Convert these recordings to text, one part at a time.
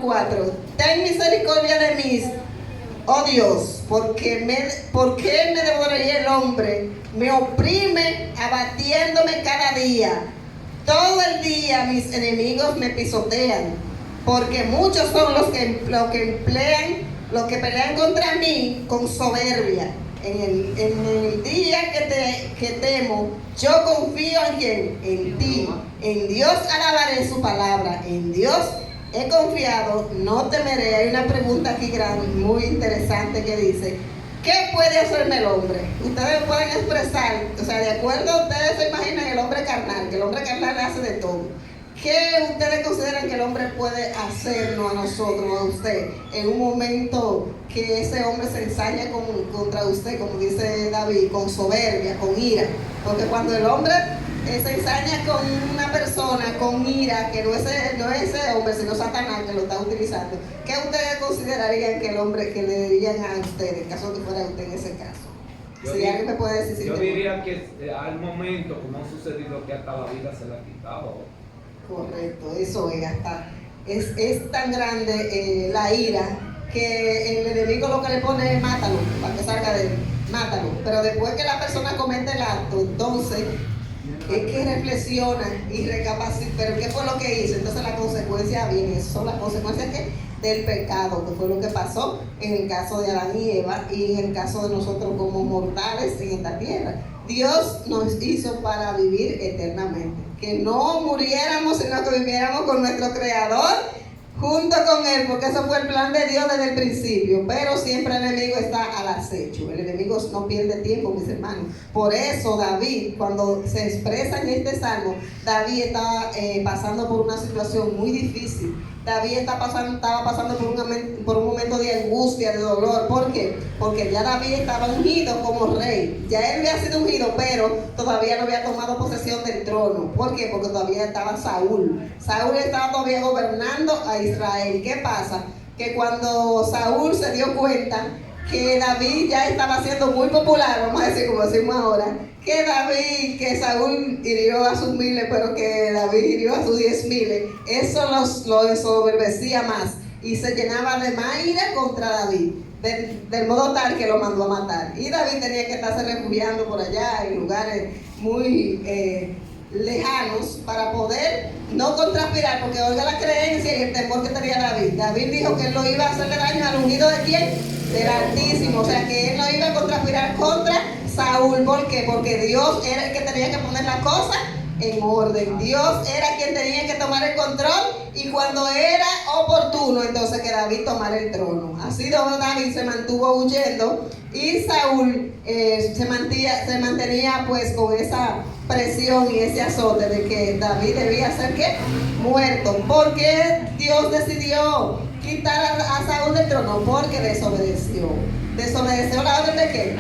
4. Ten misericordia de mí, oh Dios, porque ¿por qué me devoraría el hombre? Me oprime abatiéndome cada día. Todo el día mis enemigos me pisotean, porque muchos son los que pelean contra mí con soberbia. En el día que temo, yo confío en quién, en ti. En Dios alabaré su palabra. En Dios he confiado, no temeré. Hay una pregunta aquí grande, muy interesante, que dice: ¿qué puede hacerme el hombre? Ustedes pueden expresar, o sea, de acuerdo a ustedes se imaginan el hombre carnal, que el hombre carnal hace de todo. ¿Qué ustedes consideran que el hombre puede hacernos a nosotros, a usted, en un momento que ese hombre se ensaña contra usted, como dice David, con soberbia, con ira? Porque cuando el hombre se ensaña con una persona con ira, que no es ese hombre, sino Satanás que lo está utilizando, ¿qué ustedes considerarían que el hombre, que le dirían a usted, en caso que fuera usted en ese caso? Si alguien me puede decir. Yo diría que al momento, como ha sucedido, que hasta la vida se la ha quitado. Correcto, eso es tan grande la ira, que el enemigo lo que le pone es mátalo, para que salga de él, mátalo. Pero después que la persona comete el acto, entonces es que reflexiona y recapacita, pero ¿qué fue lo que hizo? Entonces la consecuencia viene, esas son las consecuencias del pecado, que fue lo que pasó en el caso de Adán y Eva y en el caso de nosotros como mortales en esta tierra. Dios nos hizo para vivir eternamente, que no muriéramos, sino que viviéramos con nuestro Creador junto con Él, porque eso fue el plan de Dios desde el principio. Pero siempre el enemigo está al acecho, el enemigo no pierde tiempo, mis hermanos. Por eso David, cuando se expresa en este salmo, David está pasando por una situación muy difícil. David estaba pasando por un momento de angustia, de dolor. ¿Por qué? Porque ya David estaba ungido como rey. Ya él había sido ungido, pero todavía no había tomado posesión del trono. ¿Por qué? Porque todavía estaba Saúl. Saúl estaba todavía gobernando a Israel. ¿Qué pasa? Que cuando Saúl se dio cuenta que David ya estaba siendo muy popular, vamos a decir como decimos ahora, que Saúl hirió a sus miles, pero que David hirió a sus 10,000, eso lo ensoberbecía más y se llenaba de más ira contra David, del modo tal que lo mandó a matar. Y David tenía que estarse refugiando por allá en lugares muy lejanos para poder no contraspirar, porque oiga la creencia y el temor que tenía David. David dijo que él no iba a hacerle daño al ungido de quién, del Altísimo, o sea que él no iba a contraspirar contra Saúl. ¿Por qué? Porque Dios era el que tenía que poner las cosas en orden. Dios era quien tenía que tomar el control, y cuando era oportuno, entonces que David tomara el trono. Así David se mantuvo huyendo, y Saúl se mantenía pues con esa presión y ese azote de que David debía ser ¿qué? Muerto. ¿Por qué Dios decidió quitar a Saúl del trono? Porque desobedeció la orden de ¿qué?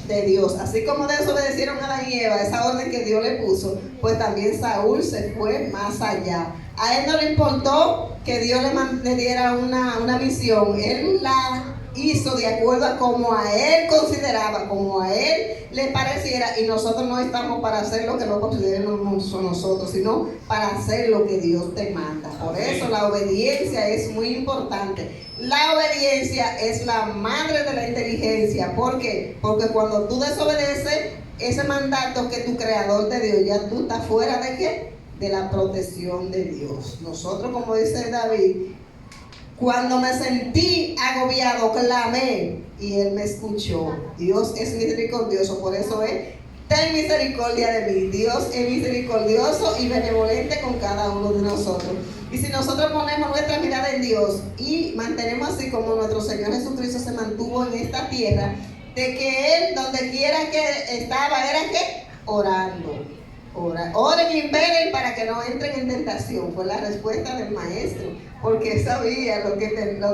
De Dios. Así como desobedecieron a Adán y Eva, esa orden que Dios le puso, pues también Saúl se fue más allá. A él no le importó que Dios le diera una misión. Él la hizo de acuerdo a como a él consideraba, como a él le pareciera, y nosotros no estamos para hacer lo que no consideremos nosotros, sino para hacer lo que Dios te manda. Por eso la obediencia es muy importante. La obediencia es la madre de la inteligencia. ¿Por qué? Porque cuando tú desobedeces ese mandato que tu Creador te dio, ya tú estás fuera de ¿qué? De la protección de Dios. Nosotros, como dice David, cuando me sentí agobiado, clamé y Él me escuchó. Dios es misericordioso, por eso es: ten misericordia de mí. Dios es misericordioso y benevolente con cada uno de nosotros. Y si nosotros ponemos nuestra mirada en Dios y mantenemos así como nuestro Señor Jesucristo se mantuvo en esta tierra, de que Él, donde quiera que estaba, era que orando. Oren y velen para que no entren en tentación. Fue la respuesta del maestro, porque sabía lo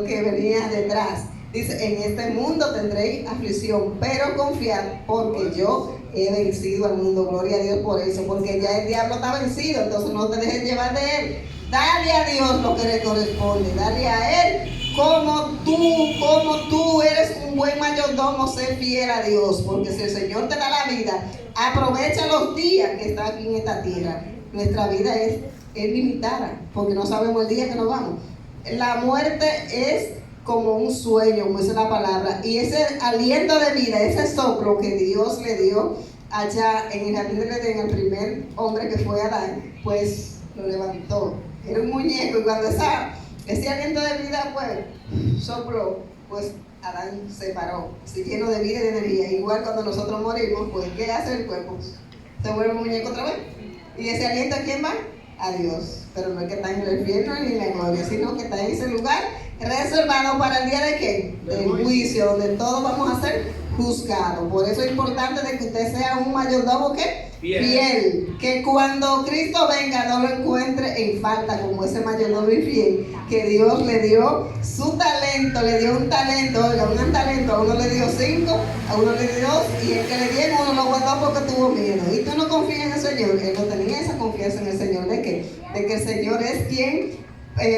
que venía detrás. Dice: en este mundo tendréis aflicción, pero confiad, porque yo he vencido al mundo. Gloria a Dios por eso, porque ya el diablo está vencido. Entonces no te dejes llevar de él. Dale a Dios lo que le corresponde, dale a Él como tú eres un buen mayordomo. Sé fiel a Dios, porque si el Señor te da la vida, aprovecha los días que está aquí en esta tierra. Nuestra vida es limitada, porque no sabemos el día que nos vamos. la muerte es como un sueño, como dice la palabra, y ese aliento de vida, ese soplo que Dios le dio allá en el jardín del Edén al primer hombre que fue Adán, pues lo levantó. Era un muñeco, y cuando ese aliento de vida pues sopló, pues Adán se paró, así lleno de vida y de energía. Igual cuando nosotros morimos, pues ¿qué hace el cuerpo? Se vuelve un muñeco otra vez. ¿Y ese aliento a quién va? A Dios. Pero no es que está en el infierno ni en la gloria, sino que está en ese lugar reservado para el día de ¿qué? Del juicio, donde todos vamos a ser juzgados. Por eso es importante de que usted sea un mayordomo ¿qué? Fiel. Que cuando Cristo venga no lo encuentre en falta, como ese mayordomo infiel, que Dios le dio su talento, le dio un talento, oiga, un talento, a uno le dio 5, a uno le dio 2, y el que le dio uno lo guardó porque tuvo miedo. Y tú no confías en el Señor. Él no tenía esa confianza en el Señor, ¿de qué? De que el Señor es quien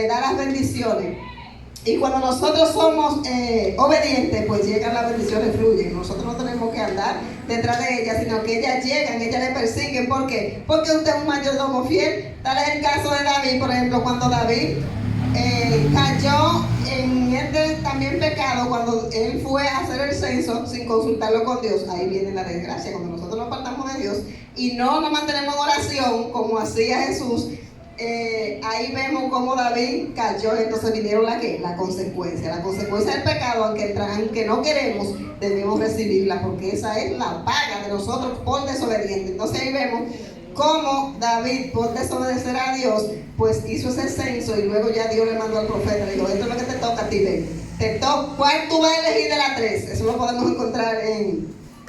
da las bendiciones. Y cuando nosotros somos obedientes, pues llegan las bendiciones, fluyen. Nosotros no tenemos que andar detrás de ellas, sino que ellas llegan, ellas le persiguen. ¿Por qué? Porque usted es un mayordomo fiel. Tal es el caso de David, por ejemplo, cuando David cayó en también pecado, cuando él fue a hacer el censo sin consultarlo con Dios. Ahí viene la desgracia, cuando nosotros nos apartamos de Dios y no nos mantenemos en oración como hacía Jesús. Ahí vemos cómo David cayó, entonces vinieron la consecuencia. La consecuencia del pecado, aunque no queremos, debemos recibirla, porque esa es la paga de nosotros por desobediente. Entonces ahí vemos cómo David, por desobedecer a Dios, pues hizo ese censo, y luego ya Dios le mandó al profeta, le dijo, esto es lo que te toca a ti, ven. ¿Cuál tú vas a elegir de las 3? Eso lo podemos encontrar en